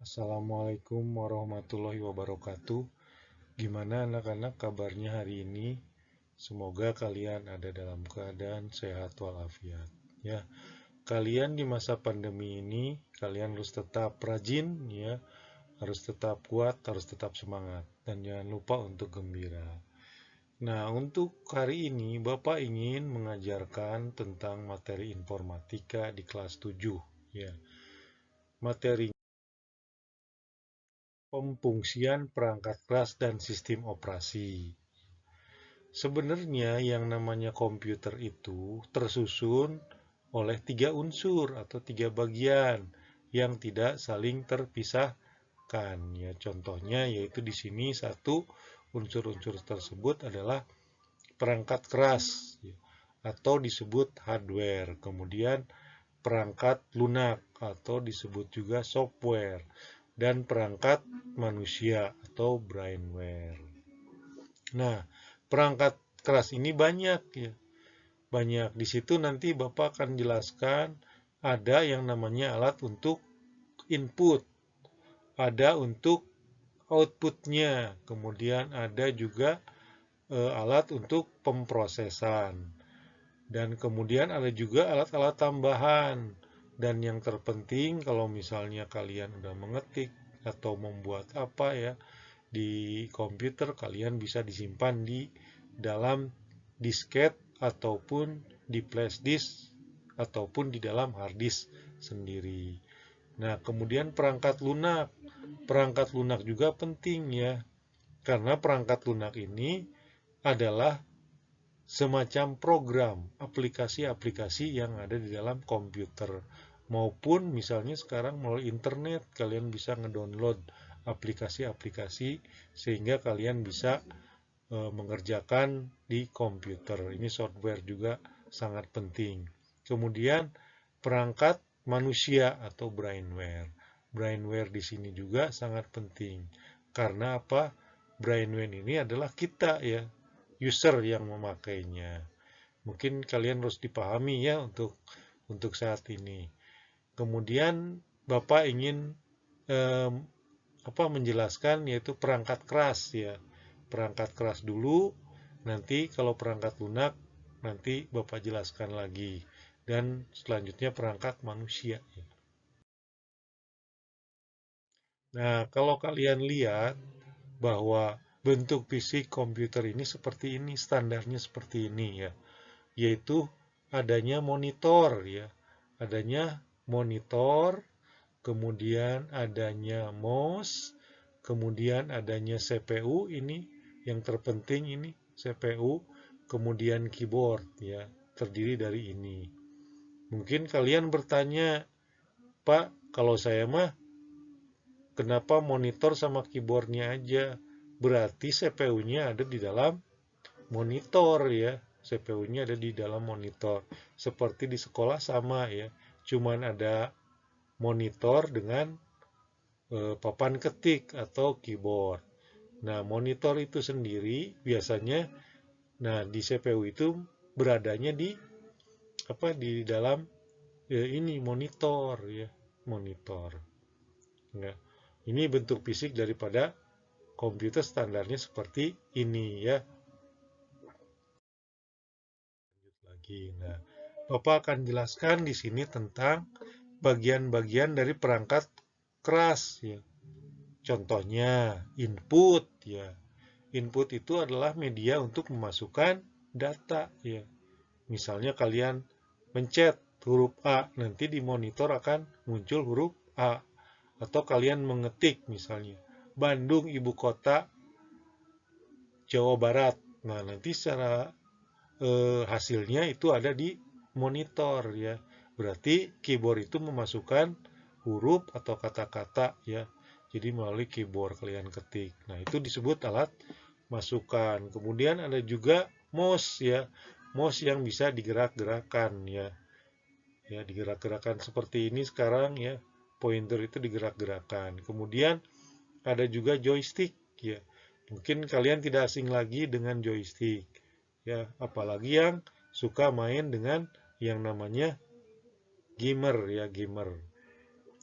Assalamualaikum warahmatullahi wabarakatuh. Gimana anak-anak kabarnya hari ini? Semoga kalian ada dalam keadaan sehat walafiat. Ya, kalian di masa pandemi ini, kalian harus tetap rajin, ya, harus tetap kuat, harus tetap semangat, dan jangan lupa untuk gembira. Nah, untuk hari ini Bapak ingin mengajarkan tentang materi informatika di kelas 7. Ya, materi pemfungsian perangkat keras dan sistem operasi. Sebenarnya yang namanya komputer itu tersusun oleh tiga unsur atau tiga bagian yang tidak saling terpisahkan. Ya, contohnya yaitu di sini satu unsur-unsur tersebut adalah perangkat keras ya, atau disebut hardware. Kemudian perangkat lunak atau disebut juga software dan perangkat manusia atau brainware. Nah, perangkat keras ini banyak ya. Banyak. Di situ nanti Bapak akan jelaskan ada yang namanya alat untuk input, ada untuk outputnya, kemudian ada juga alat untuk pemrosesan, dan kemudian ada juga alat-alat tambahan. Dan yang terpenting kalau misalnya kalian udah mengetik atau membuat apa ya, di komputer kalian bisa disimpan di dalam disket ataupun di flash disk ataupun di dalam hard disk sendiri. Nah, kemudian perangkat lunak. Perangkat lunak juga penting ya, karena perangkat lunak ini adalah semacam program aplikasi-aplikasi yang ada di dalam komputer, maupun misalnya sekarang melalui internet kalian bisa ngedownload aplikasi-aplikasi sehingga kalian bisa mengerjakan di komputer. Ini software juga sangat penting. Kemudian perangkat manusia atau brainware. Brainware di sini juga sangat penting. Karena apa? Brainware ini adalah kita ya, user yang memakainya. Mungkin kalian harus dipahami ya untuk saat ini. Kemudian Bapak ingin eh, menjelaskan yaitu perangkat keras ya. Perangkat keras dulu, nanti kalau perangkat lunak nanti Bapak jelaskan lagi. Dan selanjutnya perangkat manusia. Nah, kalau kalian lihat bahwa bentuk fisik komputer ini seperti ini, standarnya seperti ini ya, yaitu adanya monitor ya, adanya monitor, kemudian adanya mouse, kemudian adanya CPU, ini yang terpenting ini CPU, kemudian keyboard ya, terdiri dari ini. Mungkin kalian bertanya, Pak, kalau saya mah kenapa monitor sama keyboardnya aja? Berarti CPU-nya ada di dalam monitor ya. CPU-nya ada di dalam monitor. Seperti di sekolah sama ya. Cuman ada monitor dengan papan ketik atau keyboard. Nah, monitor itu sendiri biasanya, nah di CPU itu beradanya di dalam ini monitor ya, monitor. Ya. Ini bentuk fisik daripada komputer, standarnya seperti ini ya. Lagi. Nah, Bapak akan jelaskan di sini tentang bagian-bagian dari perangkat keras ya. Contohnya input ya. Input itu adalah media untuk memasukkan data ya. Misalnya kalian mencet huruf A, nanti di monitor akan muncul huruf A. Atau kalian mengetik misalnya Bandung ibu kota Jawa Barat. Nah, nanti secara hasilnya itu ada di monitor ya. Berarti keyboard itu memasukkan huruf atau kata-kata ya. Jadi melalui keyboard kalian ketik. Nah, itu disebut alat masukan. Kemudian ada juga mouse ya. Mouse yang bisa digerak-gerakan ya. Ya, digerak-gerakan seperti ini sekarang ya. Pointer itu digerak-gerakan. Kemudian ada juga joystick ya. Mungkin kalian tidak asing lagi dengan joystick. Ya, apalagi yang suka main dengan yang namanya gamer ya, gamer.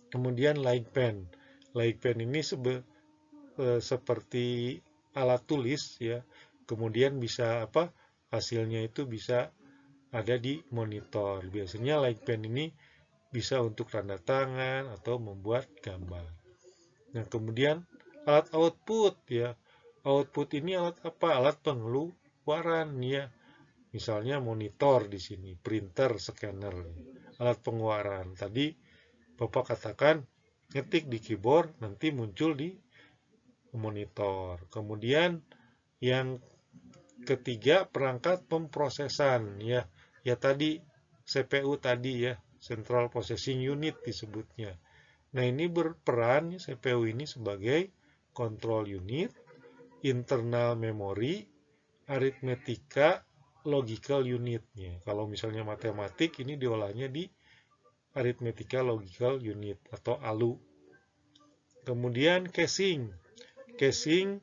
Kemudian light pen. Light pen ini seperti alat tulis ya. Kemudian bisa hasilnya itu bisa ada di monitor. Biasanya light pen ini bisa untuk tanda tangan atau membuat gambar. Nah, kemudian alat output ya. Output ini alat apa? Alat pengeluaran ya. Misalnya monitor di sini, printer, scanner. Alat pengeluaran. Tadi Bapak katakan ngetik di keyboard nanti muncul di monitor. Kemudian yang ketiga perangkat pemprosesan ya. Ya tadi CPU tadi ya, Central Processing Unit disebutnya. Nah, ini berperan CPU ini sebagai control unit, internal memory, aritmetika, logical unitnya. Kalau misalnya matematik ini diolahnya di aritmetika logical unit atau ALU. Kemudian casing. Casing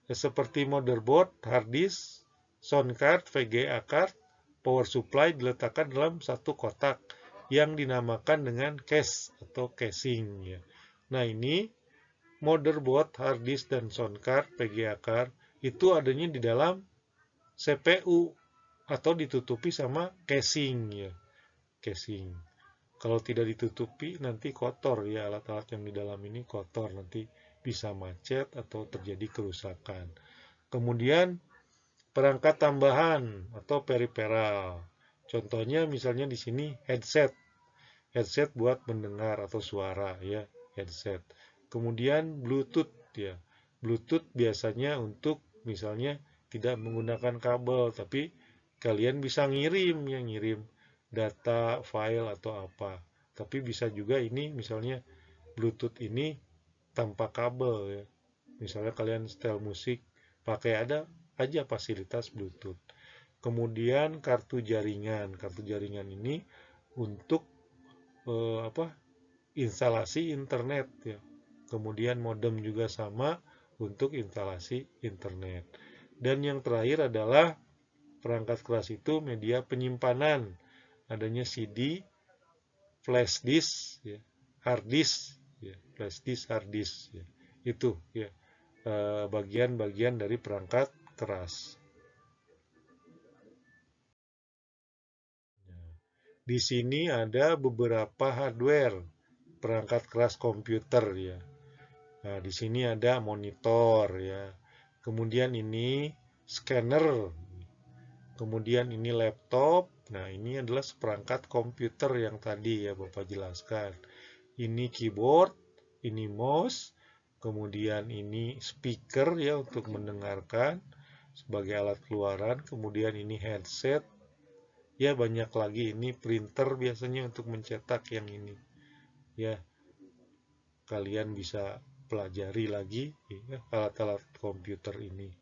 seperti motherboard, hard disk, sound card, VGA card, power supply diletakkan dalam satu kotak yang dinamakan dengan case atau casing ya. Nah, ini motherboard, hard disk dan sound card, VGA card itu adanya di dalam CPU atau ditutupi sama casing ya. Casing. Kalau tidak ditutupi nanti kotor ya, alat-alat yang di dalam ini kotor, nanti bisa macet atau terjadi kerusakan. Kemudian perangkat tambahan atau periferal. Contohnya misalnya di sini headset. Headset buat mendengar atau suara ya, headset. Kemudian Bluetooth ya. Bluetooth biasanya untuk misalnya tidak menggunakan kabel, tapi kalian bisa ngirim data, file atau apa. Tapi bisa juga ini misalnya Bluetooth ini tanpa kabel ya. Misalnya kalian setel musik pakai ada aja fasilitas Bluetooth. Kemudian kartu jaringan. Kartu jaringan ini untuk instalasi internet ya. Kemudian modem juga sama untuk instalasi internet. Dan yang terakhir adalah perangkat keras itu media penyimpanan. Adanya CD, flash disk, ya, hard disk, ya, flash disk, hard disk, ya. Itu ya bagian-bagian dari perangkat keras. Di sini ada beberapa hardware perangkat keras komputer ya. Nah, di sini ada monitor ya. Kemudian ini scanner. Kemudian ini laptop. Nah, ini adalah seperangkat komputer yang tadi ya Bapak jelaskan. Ini keyboard, ini mouse, kemudian ini speaker ya untuk mendengarkan sebagai alat keluaran, kemudian ini headset. Ya, banyak lagi, ini printer biasanya untuk mencetak yang ini. Ya, kalian bisa pelajari lagi ya, alat-alat komputer ini.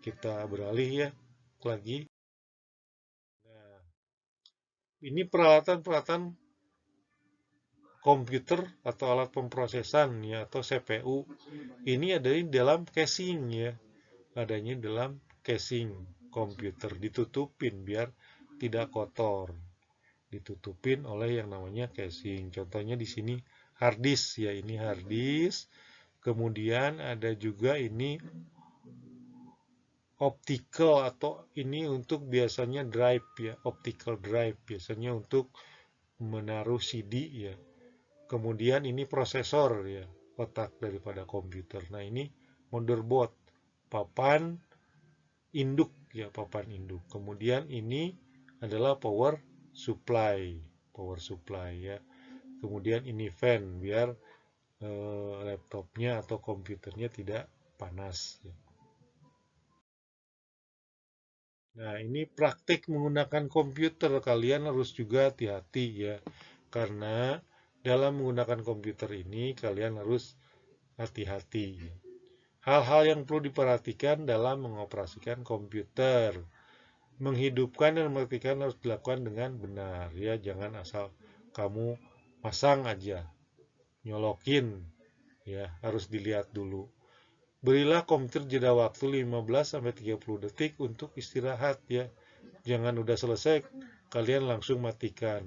Kita beralih ya lagi. Nah, ini peralatan-peralatan komputer atau alat pemrosesan ya atau CPU. Ini ada di dalam casing ya. Adanya dalam casing komputer, ditutupin biar tidak kotor. Ditutupin oleh yang namanya casing. Contohnya di sini hard disk ya, ini hard disk. Kemudian ada juga ini optical atau ini untuk biasanya drive ya, optical drive biasanya untuk menaruh CD ya. Kemudian ini prosesor ya, otak daripada komputer. Nah, ini motherboard, papan induk ya, papan induk. Kemudian ini adalah power supply ya. Kemudian ini fan biar laptopnya atau komputernya tidak panas ya. Nah, ini praktik menggunakan komputer, kalian harus juga hati-hati ya. Karena dalam menggunakan komputer ini kalian harus hati-hati. Hal-hal yang perlu diperhatikan dalam mengoperasikan komputer. Menghidupkan dan mematikan harus dilakukan dengan benar ya, jangan asal kamu pasang aja. Nyolokin ya, harus dilihat dulu. Berilah komputer jeda waktu 15-30 detik untuk istirahat ya. Jangan udah selesai kalian langsung matikan.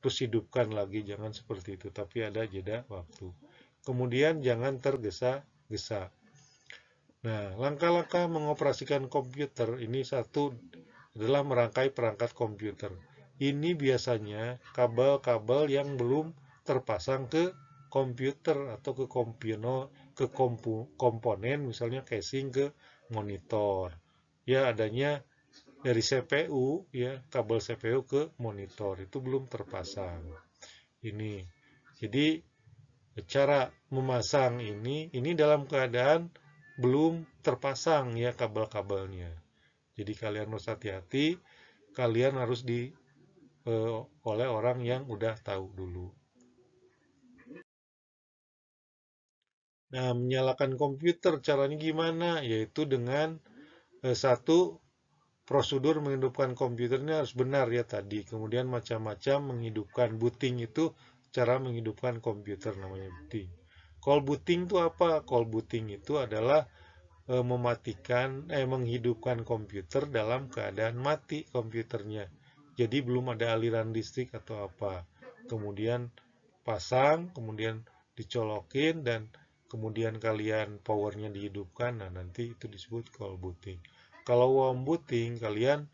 Terus hidupkan lagi, jangan seperti itu, tapi ada jeda waktu. kemudian jangan tergesa-gesa. Nah, langkah-langkah mengoperasikan komputer ini satu adalah merangkai perangkat komputer. Ini biasanya kabel-kabel yang belum terpasang ke komputer atau ke komponen, misalnya casing ke monitor. Ya, adanya dari CPU, ya, kabel CPU ke monitor itu belum terpasang. Ini. Jadi cara memasang ini dalam keadaan belum terpasang ya kabel-kabelnya. Jadi kalian harus hati-hati, kalian harus oleh orang yang udah tahu dulu. Nah, menyalakan komputer caranya gimana? Yaitu dengan satu, prosedur menghidupkan komputernya harus benar ya tadi. Kemudian macam-macam menghidupkan booting itu cara menghidupkan komputer namanya booting. Call booting itu apa? Call booting itu adalah menghidupkan komputer dalam keadaan mati komputernya. Jadi belum ada aliran listrik atau apa. Kemudian pasang, kemudian dicolokin dan kemudian kalian powernya dihidupkan. Nah, nanti itu disebut call booting. Kalau warm booting, kalian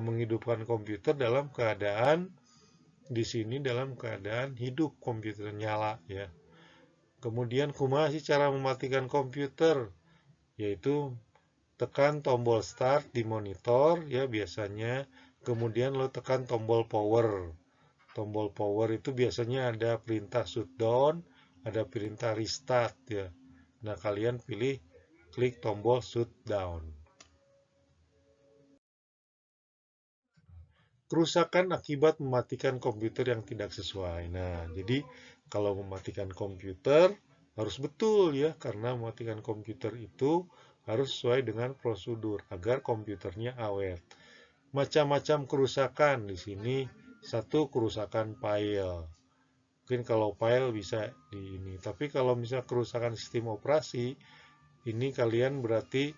menghidupkan komputer dalam keadaan di sini dalam keadaan hidup komputer nyala ya. Kemudian kumaha sih cara mematikan komputer? Yaitu tekan tombol start di monitor ya biasanya, kemudian lo tekan tombol power. Tombol power itu biasanya ada perintah shutdown, ada perintah restart ya. Nah, kalian klik tombol shutdown. Kerusakan akibat mematikan komputer yang tidak sesuai. Nah, jadi kalau mematikan komputer harus betul ya, karena mematikan komputer itu harus sesuai dengan prosedur agar komputernya awet. Macam-macam kerusakan di sini. Satu, kerusakan file. Mungkin kalau file bisa di ini. Tapi kalau misalnya kerusakan sistem operasi, ini kalian berarti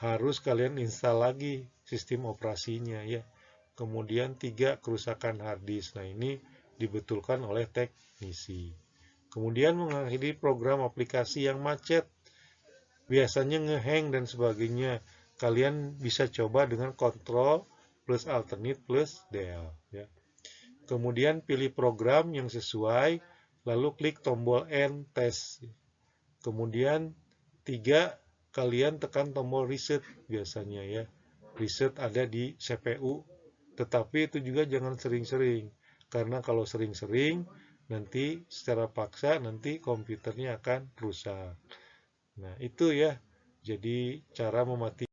harus kalian install lagi sistem operasinya ya. Kemudian 3, kerusakan hard disk. Nah, ini dibetulkan oleh teknisi. Kemudian mengakhiri program aplikasi yang macet. Biasanya ngehang dan sebagainya. Kalian bisa coba dengan Ctrl plus Alternate plus Del. Ya. Kemudian pilih program yang sesuai, lalu klik tombol End Test. Kemudian 3, kalian tekan tombol Reset biasanya ya. Reset ada di CPU. Tetapi itu juga jangan sering-sering. Karena kalau sering-sering, nanti secara paksa nanti komputernya akan rusak. Nah, itu ya. Jadi cara mematikan